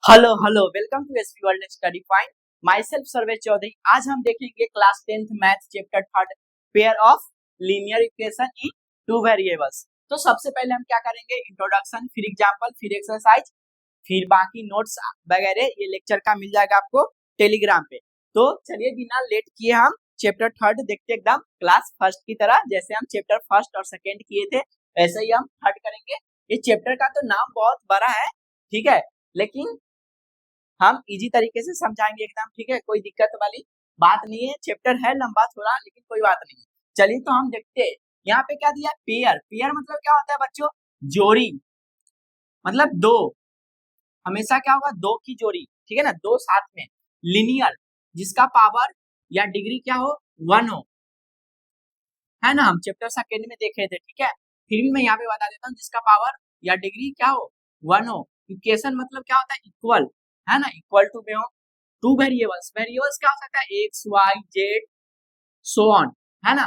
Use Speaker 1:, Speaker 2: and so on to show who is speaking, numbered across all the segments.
Speaker 1: Hello hello welcome to SP world study point. Myself Sarvesh Chaudhary. आज हम देखेंगे class 10th math chapter 3 pair of linear equation in two variables. तो सबसे पहले हम क्या करेंगे, इंट्रोडक्शन, फिर एग्जांपल, फिर एक्सरसाइज, फिर बाकी नोट्स वगैरह ये लेक्चर का मिल जाएगा आपको टेलीग्राम पे। तो चलिए बिना लेट किए हम चैप्टर 3 देखते एकदम क्लास फर्स्ट की तरह। जैसे हम चैप्टर फर्स्ट और सेकेंड किए थे वैसे ही हम थर्ड करेंगे। इस चैप्टर का तो नाम बहुत बड़ा है, ठीक है, लेकिन हम इजी तरीके से समझाएंगे एकदम, ठीक है, कोई दिक्कत वाली बात नहीं है। चैप्टर है लंबा थोड़ा लेकिन कोई बात नहीं। चलिए तो हम देखते हैं यहाँ पे क्या दिया, पेयर। पेयर मतलब क्या होता है बच्चों, जोड़ी, मतलब दो, हमेशा क्या होगा, दो की जोड़ी, ठीक है ना, दो साथ में। लिनियर, जिसका पावर या डिग्री क्या हो, 1 हो, है ना, हम चैप्टर सेकेंड में देखे थे, ठीक है। फिर भी मैं यहाँ पे बता देता हूँ, जिसका पावर या डिग्री क्या हो, 1 हो। इक्वेशन मतलब क्या होता है, इक्वल, है ना, इक्वल टू में हो। टू वेरिएबल्स, वेरिएबल्स क्या हो सकता है, x y z so on, है ना।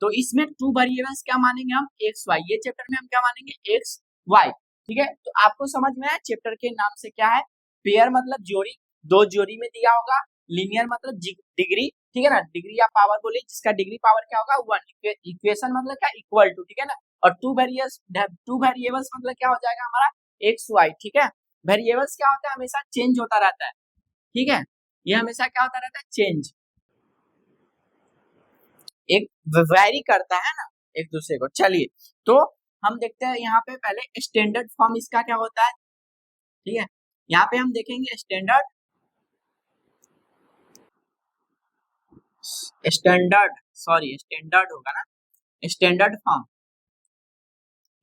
Speaker 1: तो इसमें टू वेरिएबल्स क्या मानेंगे हम, एक्स वाई। ये चैप्टर में हम क्या मानेंगे, एक्स वाई, ठीक है। तो आपको समझ में आया चैप्टर के नाम से क्या है, पेयर मतलब जोड़ी, दो जोड़ी में दिया होगा। लीनियर मतलब डिग्री, ठीक है ना, डिग्री या पावर बोले, जिसका डिग्री पावर क्या होगा, 1। इक्वेशन मतलब क्या, इक्वल टू, ठीक है ना। और टू वेरिएबल्स मतलब क्या हो जाएगा हमारा, एक्स वाई, ठीक है। वेरिएबल्स क्या होता है, हमेशा चेंज होता रहता है, ठीक है, ये हमेशा क्या होता रहता है, चेंज, एक वैरी करता है ना एक दूसरे को। चलिए तो हम देखते हैं यहाँ पे पहले स्टैंडर्ड फॉर्म इसका क्या होता है, ठीक है। यहाँ पे हम देखेंगे स्टैंडर्ड होगा ना, स्टैंडर्ड फॉर्म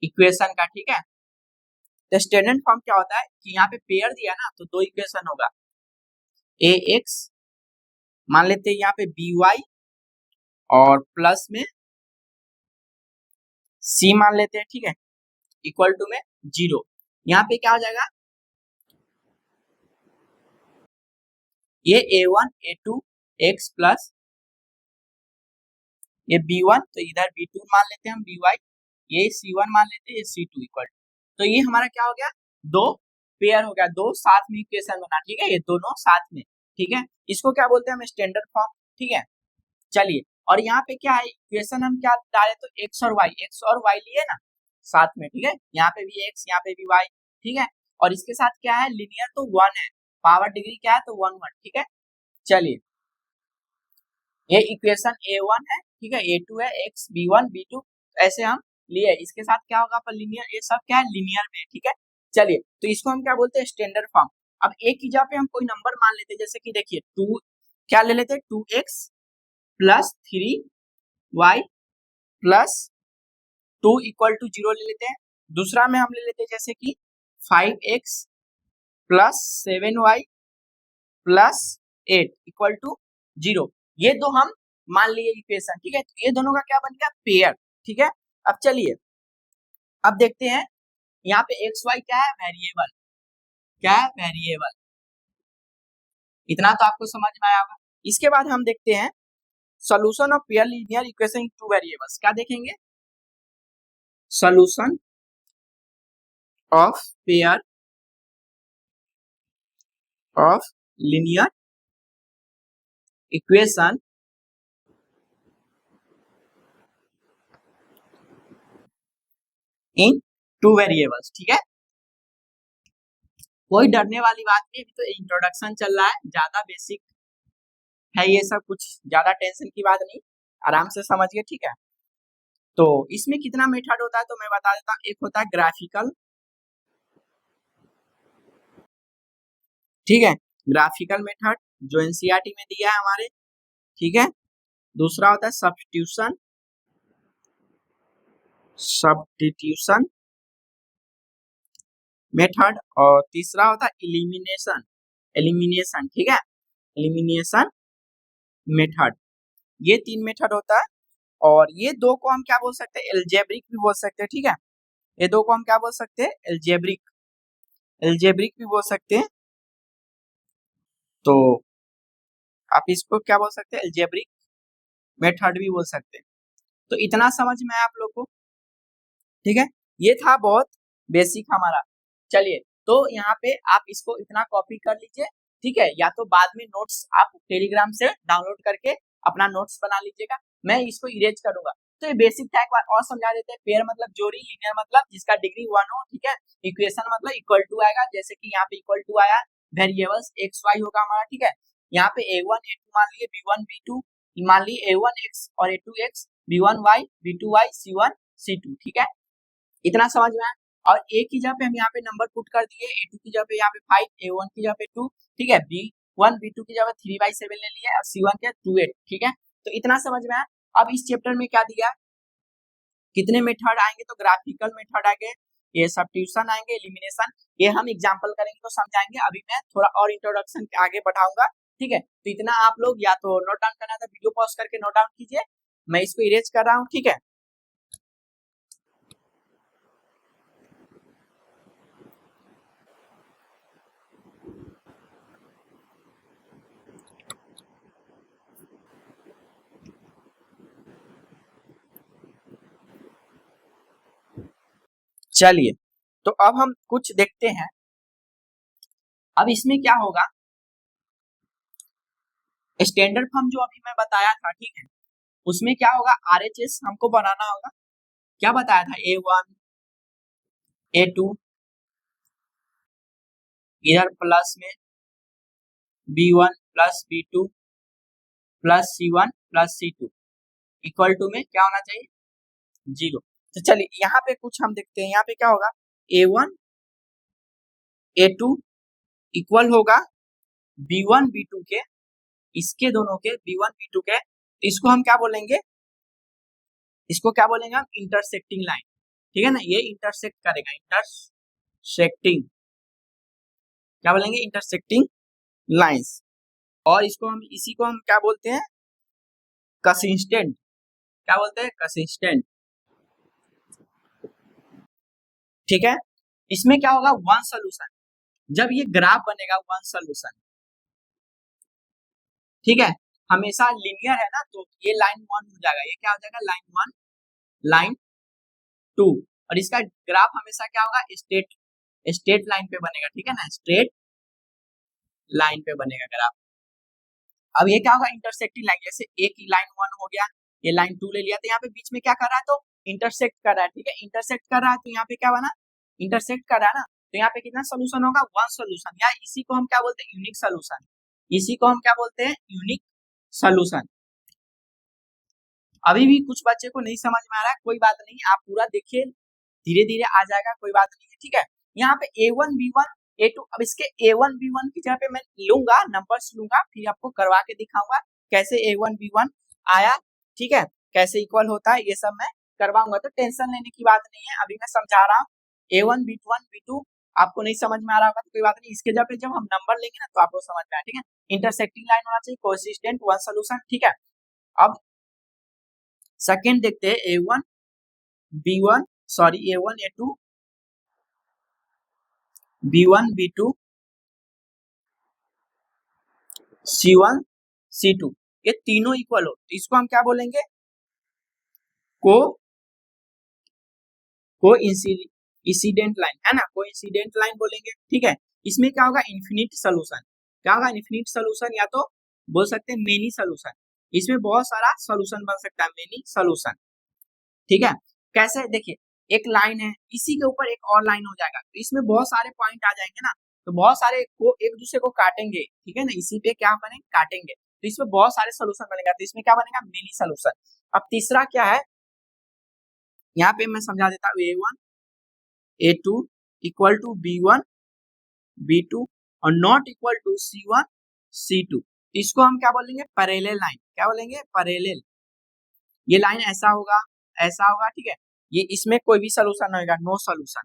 Speaker 1: इक्वेशन का, ठीक है। तो स्टैंडर्ड फॉर्म क्या होता है कि यहाँ पे पेयर दिया ना तो दो इक्वेशन होगा, ए एक्स मान लेते हैं, यहाँ पे बी वाई और प्लस में सी मान लेते हैं, ठीक है, इक्वल टू में 0। यहाँ पे क्या हो जाएगा, ये a1 a2 x प्लस ये b1, तो इधर b2 मान लेते हैं हम, by ये c1 मान लेते हैं, ये c2 इक्वल। तो ये हमारा क्या हो गया, दो पेयर हो गया, दो साथ में इक्वेशन बना, ठीक है, ये दोनों साथ में, ठीक है। इसको क्या बोलते हैं हम, स्टैंडर्ड फॉर्म, ठीक है। चलिए, और यहाँ पे क्या है, इक्वेशन हम क्या डाले, तो एक्स और वाई लिए ना साथ में, ठीक है, यहाँ पे भी एक्स यहाँ पे भी वाई, ठीक है। और इसके साथ क्या है, लिनियर तो 1 है, पावर डिग्री क्या है, तो 1 ठीक है। चलिए, ये इक्वेशन A1 है, ठीक है, A2 है, x B1 B2 ऐसे हम लिए। इसके साथ क्या होगा पर लीनियर, ये सब क्या है, लीनियर में, ठीक है। चलिए तो इसको हम क्या बोलते हैं, स्टैंडर्ड फॉर्म। अब एक की जगह पे हम कोई नंबर मान लेते हैं, जैसे कि देखिए टू, क्या ले लेते हैं, 2x plus 3y plus 2 equal to 0 ले लेते हैं। दूसरा में हम ले लेते हैं जैसे कि 5x plus 7y plus 8 equal to 0। ये दो हम मान लिए इक्वेशन, ठीक है। तो ये दोनों का क्या बन गया, पेयर, ठीक है। अब चलिए, अब देखते हैं यहाँ पे एक्स वाई क्या है, वेरिएबल, क्या है, वेरिएबल। इतना तो आपको समझ में आया होगा। इसके बाद हम देखते हैं solution of pair linear equation in two variables. क्या देखेंगे, solution of pair of linear equation in two variables, ठीक है। कोई डरने वाली बात नहीं, अभी तो इंट्रोडक्शन चल रहा है, ज्यादा बेसिक है ये सब, कुछ ज्यादा टेंशन की बात नहीं, आराम से समझिए, ठीक है। तो इसमें कितना मेथड होता है तो मैं बता देता हूँ। एक होता है ग्राफिकल, ठीक है, ग्राफिकल मेथड जो एनसीईआरटी में दिया है हमारे, ठीक है। दूसरा होता है सब्स्टिट्यूशन, सब्स्टिट्यूशन मेथड, और तीसरा होता है एलिमिनेशन, एलिमिनेशन, ठीक है, एलिमिनेशन मेथड। ये तीन मेथड होता है, और ये दो को हम क्या बोल सकते हैं, एल्जेब्रिक भी बोल सकते हैं, ठीक है। ये दो को हम क्या बोल सकते हैं, एल्जेब्रिक, एल्जेब्रिक भी बोल सकते हैं। तो आप इसको क्या बोल सकते हैं, एल्जेब्रिक मेथड भी बोल सकते हैं। तो इतना समझ में आया आप लोग को, ठीक है। ये था बहुत बेसिक हमारा। चलिए तो यहाँ पे आप इसको इतना कॉपी कर लीजिए, ठीक है, या तो बाद में नोट्स आप टेलीग्राम से डाउनलोड करके अपना नोट्स बना लीजिएगा, मैं इसको इरेज करूंगा। तो ये बेसिक था, एक बार और समझा देते हैं। पेयर मतलब जोड़ी, लीनियर मतलब जिसका डिग्री 1 हो, ठीक है, इक्वेशन मतलब इक्वल टू आएगा, जैसे कि यहाँ पे इक्वल टू आया, वेरिएबल्स एक्स वाई होगा हमारा, ठीक है, यहाँ पे a1 a2 मान लिए, b1 b2 मान लिए, a1 x और a2 x, b1 y b2 y c1 c2, ठीक है, इतना समझ में आया। और a की जगह पे हम यहाँ पे नंबर पुट कर दिए, a2 की जगह पे यहाँ पे 5, a1 की जगह पे 2, ठीक है, b1 b2 की जगह पे 3/7 ले लिया और c1 के 2/8, ठीक है, तो इतना समझ में आया। अब इस चैप्टर में क्या दिया, कितने मेथड आएंगे, तो ग्राफिकल मेथड आएंगे, ये सब्स्टिट्यूशन आएंगे, एलिमिनेशन, ये हम एग्जांपल करेंगे तो समझाएंगे। अभी मैं थोड़ा और इंट्रोडक्शन आगे बढ़ाऊंगा, ठीक है, तो इतना आप लोग या तो नोट डाउन करना था, वीडियो पॉज करके नोट डाउन कीजिए, मैं इसको इरेज कर रहा हूँ, ठीक है। चलिए, तो अब हम कुछ देखते हैं। अब इसमें क्या होगा, स्टैंडर्ड फॉर्म जो अभी मैं बताया था, ठीक है, उसमें क्या होगा, आरएचएस हमको बनाना होगा। क्या बताया था, a1 a2 इधर प्लस में b1 plus b2 plus c1 plus c2 equal to में क्या होना चाहिए, 0। तो चलिए यहाँ पे कुछ हम देखते हैं, यहाँ पे क्या होगा, a1 a2 इक्वल होगा b1 b2 के, इसके दोनों के b1 b2 के, तो इसको हम क्या बोलेंगे, इसको क्या बोलेंगे हम, इंटरसेक्टिंग लाइन, ठीक है ना, ये इंटरसेक्ट करेगा, इंटरसेक्टिंग, क्या बोलेंगे, इंटरसेक्टिंग लाइंस। और इसको हम, इसी को हम क्या बोलते हैं, कंसिस्टेंट, क्या बोलते हैं, कंसिस्टेंट, ठीक है। इसमें क्या होगा, वन सोल्यूशन, जब ये ग्राफ बनेगा वन सोल्यूशन, ठीक है, हमेशा लीनियर है ना, तो ये लाइन 1 हो जाएगा, ये क्या हो जाएगा, लाइन 1 लाइन 2, और इसका ग्राफ हमेशा क्या होगा, स्ट्रेट लाइन पे बनेगा, ठीक है ना, स्ट्रेट लाइन पे बनेगा ग्राफ। अब ये क्या होगा, इंटरसेक्टिंग लाइन, जैसे एक लाइन 1 हो गया, ये लाइन 2 ले लिया, तो यहाँ पे बीच में क्या कर रहा है, तो इंटरसेक्ट कर रहा है, ठीक है, इंटरसेक्ट कर रहा है, तो यहाँ पे क्या बना, इंटरसेक्ट कर रहा है ना, तो यहाँ पे कितना सोल्यूशन होगा, वन सोल्यूशन, या इसी को हम क्या बोलते हैं, यूनिक सोल्यूशन, इसी को हम क्या बोलते हैं, यूनिक सोल्यूशन। अभी भी कुछ बच्चे को नहीं समझ में आ रहा है, कोई बात नहीं, आप पूरा देखिए, धीरे धीरे आ जाएगा, कोई बात नहीं है, ठीक है। यहाँ पे a1 b1 a2, अब इसके a1 b1 की जगह पे मैं लूंगा, नंबर्स लूंगा, फिर आपको करवा के दिखाऊंगा कैसे a1 b1 आया, ठीक है, कैसे इक्वल होता है, ये सब मैं करवाऊंगा, तो टेंशन लेने की बात नहीं है, अभी मैं समझा रहा हूँ। a1 b1 b2 आपको नहीं समझ में आ रहा होगा तो कोई बात नहीं, इसके जगह पे जब हम नंबर लेंगे ना तो आपको समझ में आए, ठीक है। इंटरसेक्टिंग लाइन होना चाहिए, कोसिस्टेंट, वन सोल्यूशन, ठीक है। अब सेकेंड देखते हैं, a1 b1 sorry a1 a2 b1 b2 c1 c2, ये तीनों इक्वल हो, तो इसको हम क्या बोलेंगे, को इंसिडेंट लाइन, है ना, को इंसिडेंट लाइन बोलेंगे, ठीक है। इसमें क्या होगा, इन्फिनिट सोल्यूशन, क्या होगा, इन्फिनिट सोल्यूशन, या तो बोल सकते हैं मेनी सोल्यूशन, इसमें बहुत सारा सोल्यूशन बन सकता है, मेनी सोल्यूशन, ठीक है। कैसे, देखिए एक लाइन है, इसी के ऊपर एक और लाइन हो जाएगा, तो इसमें बहुत सारे पॉइंट आ जाएंगे ना, तो बहुत सारे को एक दूसरे को काटेंगे, ठीक है ना, इसी पे क्या बनेंगे, काटेंगे, तो इसमें बहुत सारे सोल्यूशन बनेगा, तो इसमें क्या बनेगा, मेनी सोल्यूशन। अब तीसरा क्या है, यहाँ पे मैं समझा देता हूँ, a1 a2 equal to b1 b2 और not equal to c1 c2, इसको हम क्या बोलेंगे, पैरेलल लाइन, क्या बोलेंगे, पैरेलल, ये लाइन ऐसा होगा, ठीक है, ये इसमें कोई भी सोल्यूशन नहीं होगा, नो सोल्यूशन,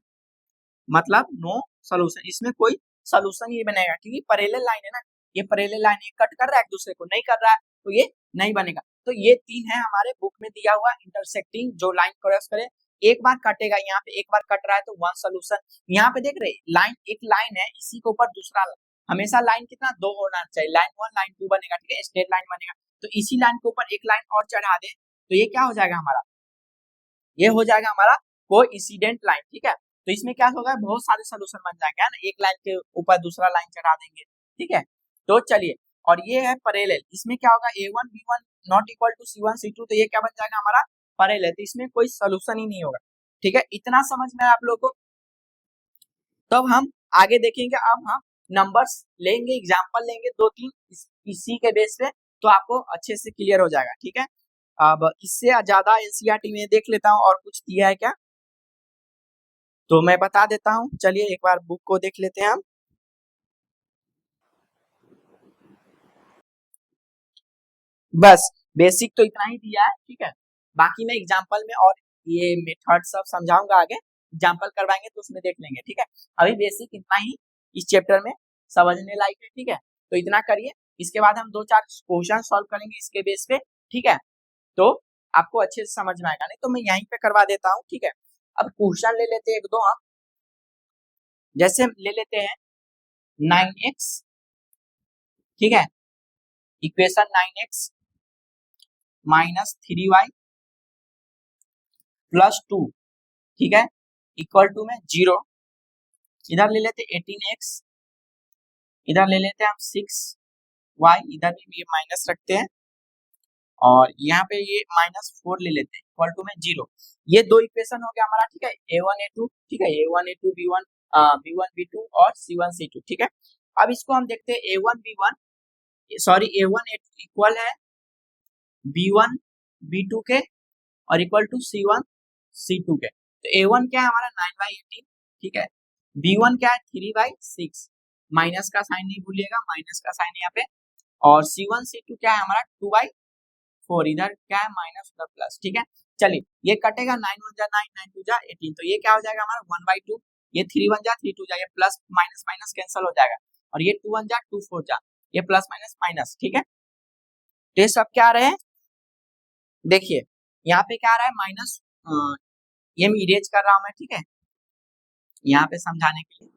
Speaker 1: मतलब नो सोल्यूशन, इसमें कोई सोल्यूशन ही बनेगा, क्योंकि पैरेलल लाइन है ना, ये पैरेलल लाइन एक कट कर रहा है, एक दूसरे को नहीं कर रहा है, तो ये नहीं बनेगा। तो ये तीन है हमारे बुक में दिया हुआ, इंटरसेक्टिंग जो लाइन क्रॉस करे, एक बार कटेगा, यहाँ पे एक बार कट रहा है तो वन सोल्यूशन। यहाँ पे देख रहे लाइन, एक लाइन है, इसी के ऊपर दूसरा, हमेशा लाइन कितना, दो होना चाहिए, लाइन 1 लाइन 2 बनेगा, ठीक है, स्ट्रेट लाइन बनेगा, तो इसी लाइन के ऊपर एक लाइन और चढ़ा दे, तो ये क्या हो जाएगा हमारा, ये हो जाएगा हमारा कोइंसिडेंट लाइन, ठीक है। तो इसमें क्या होगा, बहुत सारे सोल्यूशन बन जाएंगे, है ना, एक लाइन के ऊपर दूसरा लाइन चढ़ा देंगे, ठीक है। तो चलिए, और ये है पैरेलल, इसमें क्या होगा, a1 b1 not equal to c1 c2, तो ये क्या बन जाएगा हमारा पैरेलल, तो इसमें कोई सोल्यूशन ही नहीं होगा, ठीक है। इतना समझ में आया आप लोगों को। तब हम आगे देखेंगे, अब हम नंबर्स लेंगे, एग्जाम्पल लेंगे दो तीन इसी के बेस पे, तो आपको अच्छे से क्लियर हो जाएगा, ठीक है। अब इससे ज्यादा एनसीईआरटी में देख लेता हूँ और कुछ दिया है क्या, तो मैं बता देता हूँ। चलिए एक बार बुक को देख लेते हैं हम। बस बेसिक तो इतना ही दिया है, ठीक है। बाकी मैं एग्जाम्पल में और ये मेथड सब समझाऊंगा, आगे एग्जाम्पल करवाएंगे तो उसमें देख लेंगे, ठीक है। अभी बेसिक इतना ही इस चैप्टर में समझने लायक है, ठीक है। तो इतना करिए, इसके बाद हम दो चार क्वेश्चन सॉल्व करेंगे इसके बेस पे, ठीक है। तो आपको अच्छे से समझ में आएगा, नहीं तो मैं यहीं पे करवा देता हूँ, ठीक है। अब क्वेश्चन ले लेते हैं एक दो हम, जैसे ले लेते हैं 9x, ठीक है, equation 9x minus 3y plus 2, ठीक है, इक्वल टू में 0। इधर ले लेते 18x, इधर ले लेते हैं हम 6y, इधर भी माइनस रखते हैं, और यहाँ पे ये -4 ले लेते हैं, इक्वल टू में 0। ये दो इक्वेशन हो गया हमारा, ठीक है, a1 a2, ठीक है, a1 a2 b1 b1 b2 और c1 c2, ठीक है। अब इसको हम देखते हैं a1 b1 sorry a1 a2 equal है b1 b2 के और इक्वल टू c1 c2 के। तो a1 क्या है हमारा 9/18, ठीक है, b1 क्या है 3/6, माइनस का साइन नहीं भूलिएगा, माइनस का साइन यहाँ पे, और c1 c2 क्या है हमारा 2/4, इधर क्या है माइनस उधर प्लस, ठीक है। चलिए ये कटेगा, 9 1 जा 9, 9 2 जा 18, तो ये क्या हो जाएगा हमारा 1/2, ये 3 1 जा 3 2 जा, ये प्लस माइनस माइनस कैंसिल हो जाएगा, और ये 2 1 जा 2 4 जा, ये प्लस माइनस माइनस, ठीक है। तो ये सब क्या आ रहे हैं, देखिए यहाँ पे क्या आ रहा है माइनस, ये मैं इरेज कर रहा हूं मैं, ठीक है, यहाँ पे समझाने के लिए।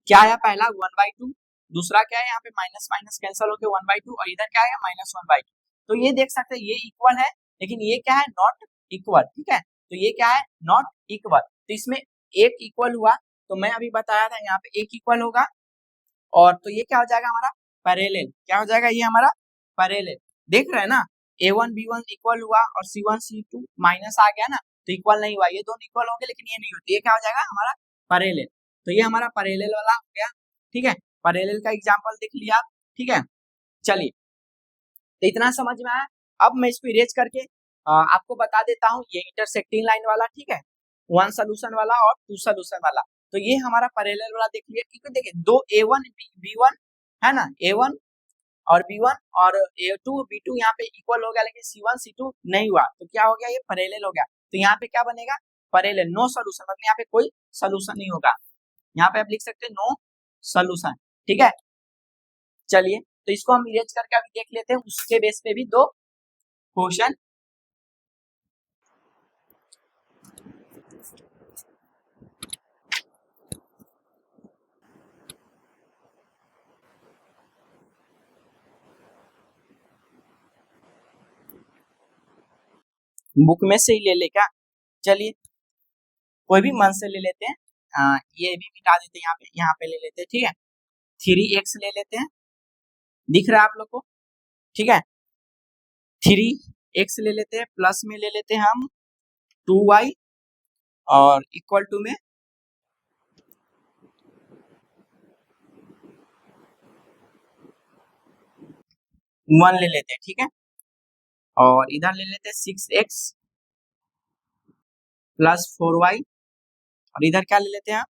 Speaker 1: क्या है पहला 1/2, दूसरा क्या है यहाँ पे माइनस माइनस कैंसिल होकर 1/2, और इधर क्या है -1/2। तो ये देख सकते हैं ये इक्वल है, लेकिन ये क्या है नॉट इक्वल, ठीक है। तो ये क्या है नॉट इक्वल, तो इसमें एक इक्वल हुआ, तो मैं अभी बताया था यहाँ पे एक इक्वल होगा, और तो ये क्या हो जाएगा हमारा पैरेलल, क्या हो जाएगा ये हमारा पैरेलल, देख रहे हैं ना, a1 b1 इक्वल हुआ और c1 c2 माइनस आ गया ना, तो इक्वल नहीं हुआ, ये दोनों इक्वल होंगे लेकिन ये नहीं होते, ये क्या हो जाएगा हमारा पैरेलल। तो ये हमारा पैरेलल वाला हो गया, ठीक है, पैरेलल का एग्जांपल देख लिया आप, ठीक है। चलिए तो इतना समझ में आया। अब मैं इसको इरेज करके आपको बता देता हूँ, ये इंटरसेक्टिंग लाइन वाला, ठीक है, वन सोल्यूशन वाला और टू सोल्यूशन वाला। तो ये हमारा पैरेलल वाला देख लिया, क्योंकि देखिए दो a1 b1 है ना, a1 और b1 और a2 b2 यहाँ पे इक्वल हो गया, लेकिन c1 c2 नहीं हुआ, तो क्या हो गया ये पैरेलल हो गया। तो यहाँ पे क्या बनेगा पैरेलल, नो सोल्यूशन, मतलब यहाँ पे कोई सोल्यूशन नहीं होगा, यहाँ पे आप लिख सकते हैं नो सोल्यूशन, ठीक है। चलिए तो इसको हम इरेज करके अभी देख लेते हैं, उसके बेस पे भी दो क्वेश्चन। बुक में से ही ले ले क्या, चलिए कोई भी मन से ले लेते हैं, ये भी मिटा देते हैं, यहाँ पे ले लेते हैं, ठीक है, 3x ले लेते हैं, दिख रहा है आप लोग को, ठीक है, 3x ले लेते हैं, प्लस में ले लेते हैं हम 2y, और इक्वल टू में 1 ले लेते हैं, ठीक है, और इधर ले लेते हैं 6x प्लस 4y, और इधर क्या ले लेते हैं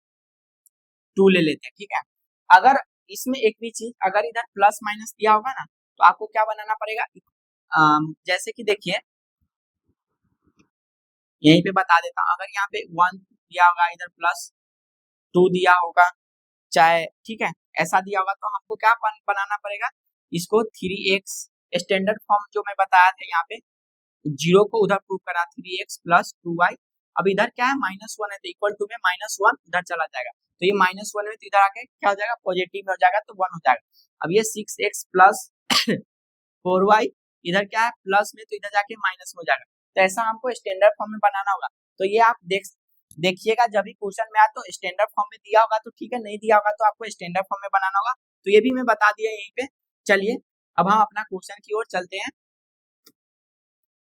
Speaker 1: 2 ले लेते हैं, ठीक है। अगर इसमें एक भी चीज अगर इधर प्लस माइनस दिया होगा ना, तो आपको क्या बनाना पड़ेगा, जैसे कि देखिए यहीं पे बता देता हूँ, अगर यहाँ पे 1 दिया होगा, इधर प्लस 2 दिया होगा, चाहे, ठीक है, ऐसा दिया होगा, तो हमको क्या बनाना पड़ेगा, इसको 3x स्टैंडर्ड फॉर्म जो मैं बताया था, यहाँ पे 0 को उधर प्रूव करा 3x प्लस 2y, अब इधर क्या है -1 है, तो इक्वल टू में -1 उधर चला जाएगा, तो ये -1 में तो इधर आके क्या हो जाएगा पॉजिटिव में हो जाएगा, तो 1 हो जाएगा। अब ये 6x प्लस 4y इधर क्या है प्लस में, तो इधर जाके माइनस में हो जाएगा। तो ऐसा हमको स्टैंडर्ड फॉर्म में बनाना होगा। तो ये आप देखिएगा जब भी क्वेश्चन में आए तो स्टैंडर्ड फॉर्म में दिया होगा तो ठीक है, नहीं दिया होगा तो आपको स्टैंडर्ड फॉर्म में बनाना होगा। तो ये भी मैं बता दिया यहीं पे। चलिए अब हम अपना क्वेश्चन की ओर चलते हैं।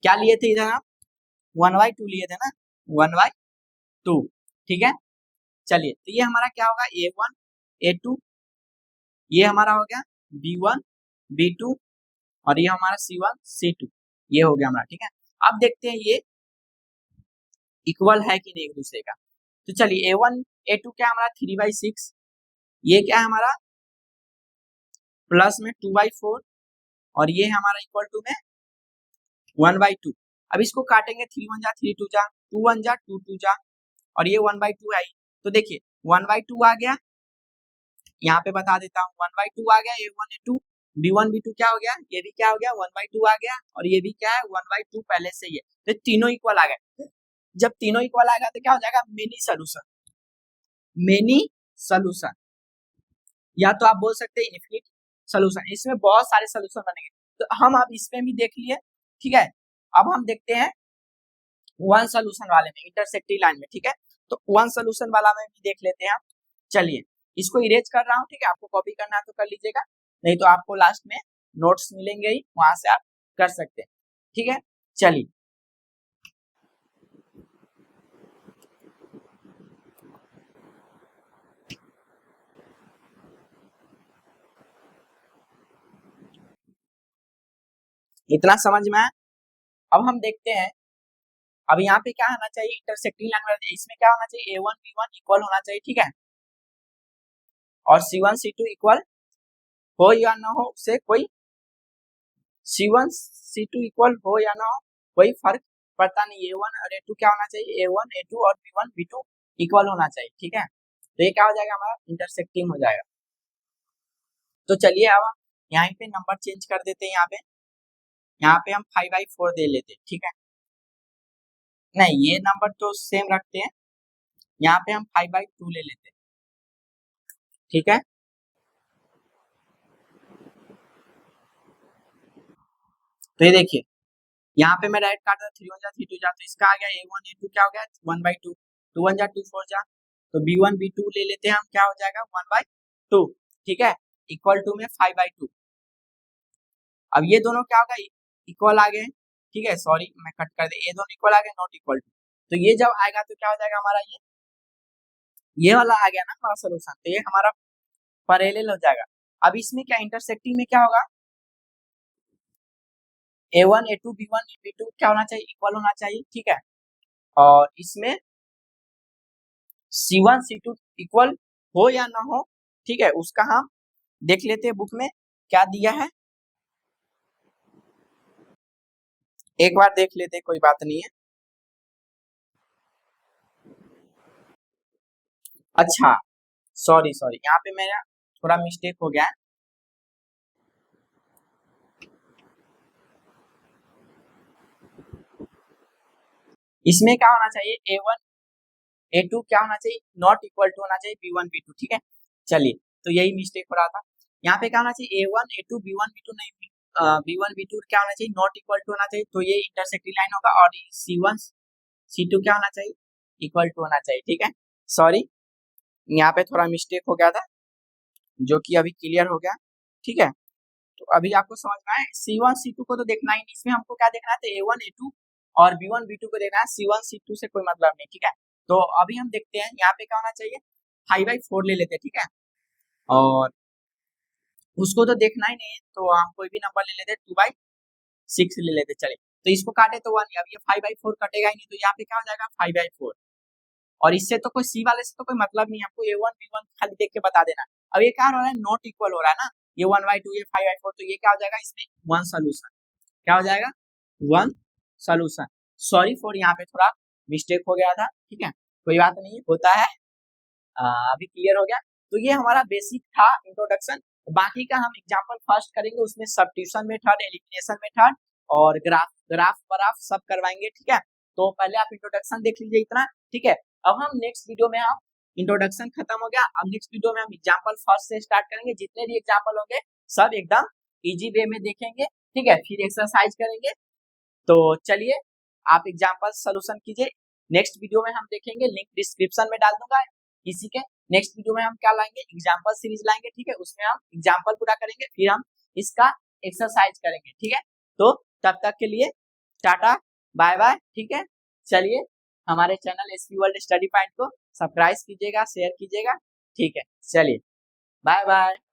Speaker 1: क्या लिए थे इधर हम 1/2 लिए थे ना, 1/2, ठीक है। चलिए तो ये हमारा क्या होगा A1 A2, ये हमारा हो गया B1 B2 और ये हमारा C1 C2, ये हो गया हमारा, ठीक है। अब देखते हैं ये इक्वल है कि नहीं एक दूसरे का। तो चलिए A1 A2 क्या हमारा 3/6, ये क्या है हमारा प्लस में 2/4 और ये हमारा इक्वल टू में 1/2। अब इसको काटेंगे 3 1 जा 3 2 जा 2 1 जा 2 2 जा और ये 1/2 आई। तो देखिए 1/2 आ गया, यहाँ पे बता देता हूँ 1/2 आ गया A1 A2, B1 B2 क्या हो गया, ये भी क्या हो गया 1/2 आ गया और ये भी क्या है 1/2 पहले से ही है। तो तीनों इक्वल आ गए। जब तीनों इक्वल आएगा तो क्या हो जाएगा मेनी सोल्यूशन, मेनी सोल्यूशन, या तो आप बोल सकते हैं इनफिनिट सोल्यूशन। इसमें बहुत सारे सोल्यूशन बनेंगे। तो हम अब इसमें भी देख लिए, ठीक है। अब हम देखते हैं वन सोल्यूशन वाले में इंटरसेक्टिंग लाइन में, ठीक है। तो वन सोल्यूशन वाला में भी देख लेते हैं हम। चलिए इसको इरेज कर रहा हूँ, ठीक है। आपको कॉपी करना है तो कर लीजिएगा, नहीं तो आपको लास्ट में नोट्स मिलेंगे ही, वहां से आप कर सकते हैं, ठीक है। चलिए इतना समझ में आया। अब हम देखते हैं, अब यहाँ पे क्या होना चाहिए इंटरसेक्टिंग लाइन में, इसमें क्या होना चाहिए A1 B1 इक्वल होना चाहिए, ठीक है। और C1 C2 इक्वल हो या ना हो उससे कोई, C1 C2 इक्वल हो या ना हो कोई फर्क पड़ता नहीं। A1 और A2 क्या होना चाहिए A1 A2 और B1 B2 इक्वल होना चाहिए, ठीक है। तो ये क्या हो जाएगा हमारा इंटरसेक्टिंग हो जाएगा। तो चलिए अब यहाँ पे नंबर चेंज कर देते हैं, यहाँ पे हम 5/4 दे लेते हैं, ठीक है। नहीं ये नंबर तो सेम रखते हैं, यहाँ पे हम 5/2 ले लेते हैं, ठीक है। तो ये देखिए यहाँ पे मैं डायरेक्ट काटा 3 1 जा 3 2 जा, तो इसका आ गया A1 A2 क्या हो गया 1/2, 2 1 जा 2 4 जा, तो B1 B2 ले लेते हैं हम, क्या हो जाएगा 1/2, ठीक है, इक्वल टू में 5/2। अब ये दोनों क्या होगा इक्वल आ गए, ठीक है। सॉरी मैं कट कर दे, ये दोनों इक्वल आ गए नॉट इक्वल टू। तो ये जब आएगा तो क्या हो जाएगा हमारा ये वाला आ गया ना हमारा सोल्यूशन, तो ये हमारा पैरेलल हो जाएगा। अब इसमें क्या इंटरसेक्टिंग में क्या होगा A1 A2 B1 B2 क्या होना चाहिए इक्वल होना चाहिए, ठीक है। और इसमें C1 C2 इक्वल हो या ना हो, ठीक है, उसका हम देख लेते हैं बुक में क्या दिया है, एक बार देख लेते हैं, कोई बात नहीं है। अच्छा सॉरी सॉरी यहाँ पे मेरा थोड़ा मिस्टेक हो गया है। इसमें क्या होना चाहिए A1 A2 क्या होना चाहिए नॉट इक्वल टू होना चाहिए B1 B2, ठीक है। चलिए तो यही मिस्टेक हो रहा था। यहाँ पे क्या होना चाहिए A1 A2 B1 B2 नहीं, B1 B2 क्या होना चाहिए नॉट इक्वल टू होना चाहिए, तो ये इंटरसेक्टिंग लाइन होगा। और C1 C2 क्या होना चाहिए इक्वल टू होना चाहिए, ठीक है। सॉरी यहाँ पे थोड़ा मिस्टेक हो गया था, जो कि अभी क्लियर हो गया, ठीक है। तो अभी आपको समझना है C1 C2 को तो देखना ही नहीं, इसमें हमको क्या देखना है A1 A2 और B1 B2 को देखना है, C1 C2 से कोई मतलब नहीं, ठीक है। तो अभी हम देखते हैं यहाँ पे क्या होना चाहिए 5/4 ले लेते हैं, ठीक है। और उसको तो देखना ही नहीं है तो हम कोई भी नंबर ले लेते 2/6 ले लेते, चले तो इसको काटे तो 1, अब ये 5/4 कटेगा ही नहीं, तो यहाँ पे क्या हो जाएगा 5/4। और इससे तो कोई सी वाले से तो कोई मतलब नहीं है, आपको A1 B1 खाली देख के बता देना। अब ये क्या हो रहा है नॉट इक्वल हो रहा है ना, ये 1/2 ये 5/4, तो ये क्या हो जाएगा इसमें वन सोल्यूशन, क्या हो जाएगा वन सोल्यूशन। सॉरी फॉर यहाँ पे थोड़ा मिस्टेक हो गया था, ठीक है, कोई बात नहीं होता है। अभी क्लियर हो गया। तो ये हमारा बेसिक था इंट्रोडक्शन, बाकी का हम एग्जांपल फर्स्ट करेंगे, उसमें सब्स्टिट्यूशन मेथड एलिमिनेशन मेथड और ग्राफ ग्राफ वराफ सब करवाएंगे, ठीक है। तो पहले आप इंट्रोडक्शन देख लीजिए इतना, ठीक है। अब हम नेक्स्ट वीडियो में हम इंट्रोडक्शन खत्म हो गया, अब नेक्स्ट वीडियो में हम एग्जांपल फर्स्ट से स्टार्ट करेंगे, जितने भी एग्जांपल होंगे सब एकदम इजी वे में देखेंगे, ठीक है, फिर एक्सरसाइज करेंगे। तो चलिए आप एग्जाम्पल सोल्यूशन कीजिए। नेक्स्ट वीडियो में हम देखेंगे, लिंक डिस्क्रिप्शन में डाल दूंगा इसी के। नेक्स्ट वीडियो में हम क्या लाएंगे, एग्जाम्पल सीरीज लाएंगे, ठीक है, उसमें हम एग्जाम्पल पूरा करेंगे, फिर हम इसका एक्सरसाइज करेंगे, ठीक है। तो तब तक के लिए टाटा बाय बाय, ठीक है। चलिए हमारे channel SP world study point को सब्सक्राइब कीजिएगा, शेयर कीजिएगा, ठीक है। चलिए बाय बाय।